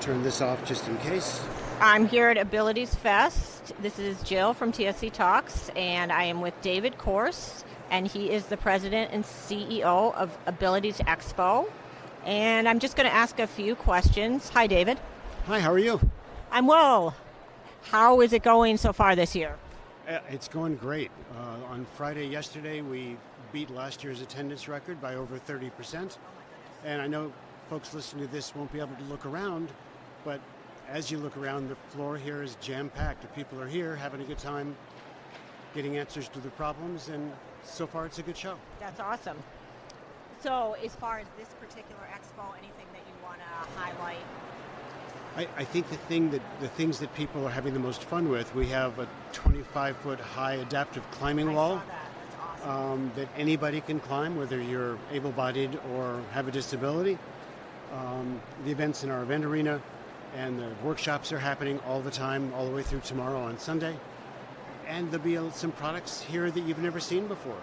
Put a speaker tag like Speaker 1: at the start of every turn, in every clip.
Speaker 1: turn this off just in case.
Speaker 2: I'm here at Abilities Fest. This is Jill from TSC Talks, and I am with David Korse, and he is the president and CEO of Abilities Expo. And I'm just going to ask a few questions. Hi, David.
Speaker 1: Hi, how are you?
Speaker 2: I'm well. How is it going so far this year?
Speaker 1: It's going great. On Friday yesterday, we beat last year's attendance record by over 30%. And I know folks listening to this won't be able to look around, but as you look around, the floor here is jam-packed. The people are here having a good time, getting answers to their problems, and so far it's a good show.
Speaker 2: That's awesome. So as far as this particular expo, anything that you want to highlight?
Speaker 1: I think the things that people are having the most fun with, we have a 25-foot high adaptive climbing wall.
Speaker 2: I saw that. That's awesome.
Speaker 1: That anybody can climb, whether you're able-bodied or have a disability. The events in our event arena and the workshops are happening all the time, all the way through tomorrow on Sunday. And there'll be some products here that you've never seen before,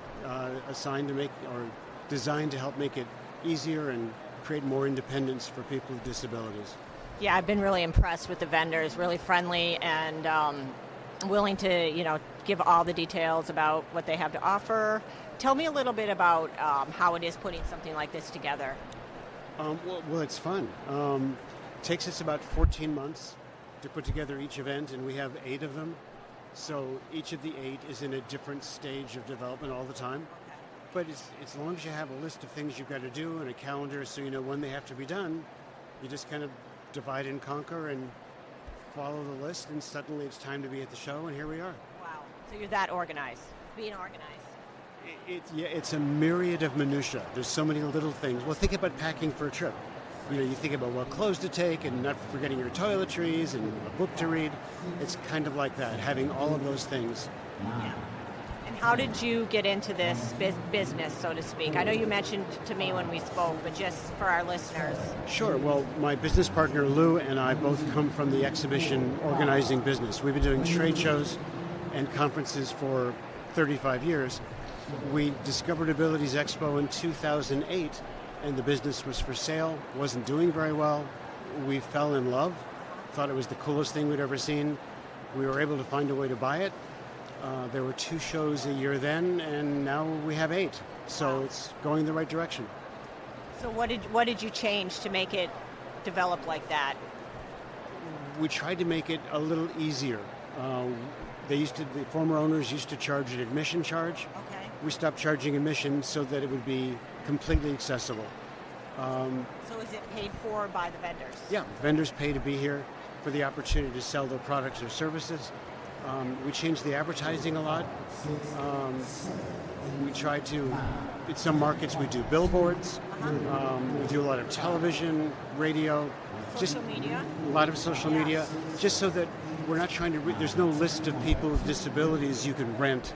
Speaker 1: assigned to make or designed to help make it easier and create more independence for people with disabilities.
Speaker 2: Yeah, I've been really impressed with the vendors, really friendly and willing to, give all the details about what they have to offer. Tell me a little bit about how it is putting something like this together.
Speaker 1: Well, it's fun. It takes us about 14 months to put together each event, and we have 8 of them. So each of the 8 is in a different stage of development all the time. But as long as you have a list of things you've got to do and a calendar so you know when they have to be done, you just kind of divide and conquer and follow the list, and suddenly it's time to be at the show, and here we are.
Speaker 2: Wow. So you're that organized, being organized.
Speaker 1: It's a myriad of minutia. There's so many little things. Well, think about packing for a trip. You think about what clothes to take and not forgetting your toiletries and a book to read. It's kind of like that, having all of those things.
Speaker 2: Yeah. And how did you get into this business, so to speak? I know you mentioned to me when we spoke, but just for our listeners.
Speaker 1: Sure. Well, my business partner Lou and I both come from the exhibition organizing business. We've been doing trade shows and conferences for 35 years. We discovered Abilities Expo in 2008, and the business was for sale, wasn't doing very well. We fell in love, thought it was the coolest thing we'd ever seen. We were able to find a way to buy it. There were 2 shows a year then, and now we have 8. So it's going the right direction.
Speaker 2: So what did you change to make it develop like that?
Speaker 1: We tried to make it a little easier. The former owners used to charge an admission charge.
Speaker 2: Okay.
Speaker 1: We stopped charging admission so that it would be completely accessible.
Speaker 2: So is it paid for by the vendors?
Speaker 1: Yeah, vendors pay to be here for the opportunity to sell their products or services. We changed the advertising a lot. We try to, in some markets we do billboards. We do a lot of television, radio.
Speaker 2: Social media?
Speaker 1: A lot of social media, just so that we're not trying to, there's no list of people with disabilities you can rent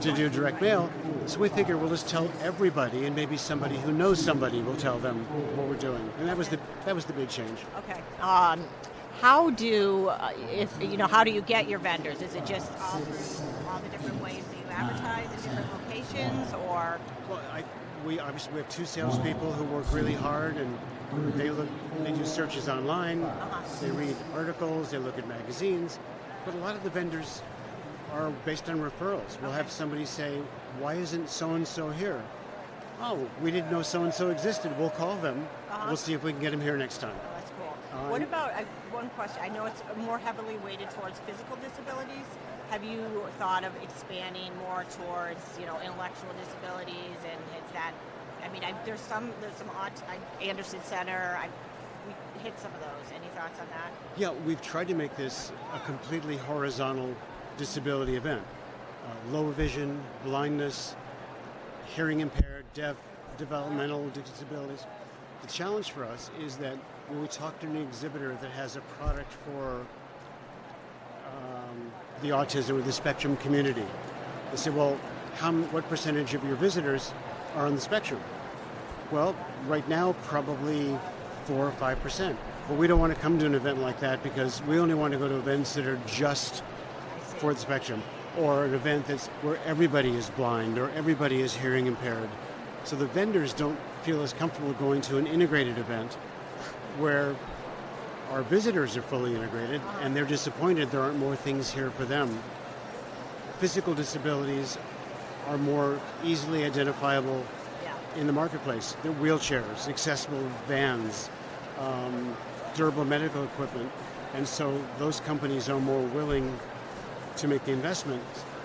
Speaker 1: to do direct mail. So we figure we'll just tell everybody, and maybe somebody who knows somebody will tell them what we're doing. And that was the big change.
Speaker 2: Okay. How do you get your vendors? Is it just all the different ways that you advertise in different locations, or?
Speaker 1: Well, we have 2 salespeople who work really hard, and they do searches online. They read articles. They look at magazines. But a lot of the vendors are based on referrals. We'll have somebody say, "Why isn't so-and-so here?" "Oh, we didn't know so-and-so existed. We'll call them. We'll see if we can get them here next time."
Speaker 2: Oh, that's cool. What about, one question, I know it's more heavily weighted towards physical disabilities. Have you thought of expanding more towards, intellectual disabilities, and is that, there's some Anderson Center, we hit some of those. Any thoughts on that?
Speaker 1: Yeah, we've tried to make this a completely horizontal disability event. Low vision, blindness, hearing impaired, deaf, developmental disabilities. The challenge for us is that when we talk to an exhibitor that has a product for the autism or the spectrum community, they say, well, what percentage of your visitors are on the spectrum? Well, right now, probably 4 or 5%. But we don't want to come to an event like that because we only want to go to events that are just for the spectrum, or an event that's where everybody is blind or everybody is hearing impaired. So the vendors don't feel as comfortable going to an integrated event where Our visitors are fully integrated, and they're disappointed there aren't more things here for them. Physical disabilities are more easily identifiable in the marketplace. The wheelchairs, accessible vans, durable medical equipment, and so those companies are more willing to make the investment,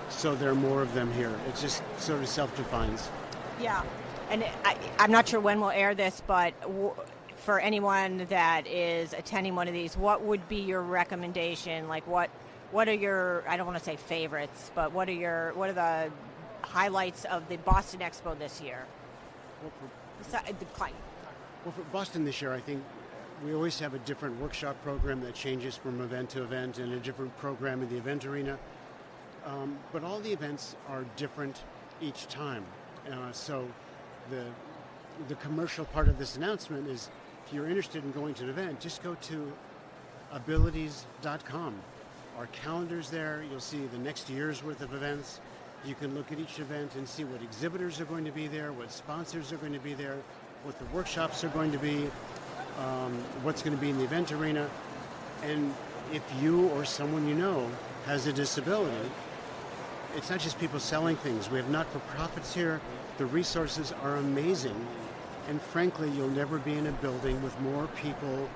Speaker 1: so there are more of them here. It just sort of self-defines.
Speaker 2: Yeah, and I'm not sure when we'll air this, but for anyone that is attending one of these, what would be your recommendation? Like, what are your, I don't want to say favorites, but what are the highlights of the Boston Expo this year?
Speaker 1: Well, for Boston this year, I think we always have a different workshop program that changes from event to event, and a different program in the event arena. But all the events are different each time. So the commercial part of this announcement is, if you're interested in going to an event, just go to abilities.com. Our calendar's there. You'll see the next year's worth of events. You can look at each event and see what exhibitors are going to be there, what sponsors are going to be there, what the workshops are going to be, what's going to be in the event arena. And if you or someone you know has a disability, it's not just people selling things. We have not-for-profits here. The resources are amazing. And frankly, you'll never be in a building with more people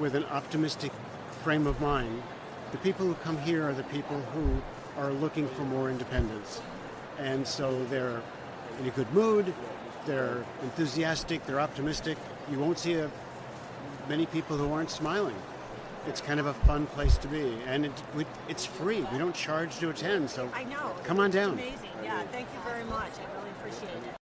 Speaker 1: with an optimistic frame of mind. The people who come here are the people who are looking for more independence. And so they're in a good mood, they're enthusiastic, they're optimistic. You won't see many people who aren't smiling. It's kind of a fun place to be. And it's free. We don't charge to attend, so
Speaker 2: I know.
Speaker 1: Come on down.
Speaker 2: It's amazing. Yeah, thank you very much. I really appreciate it.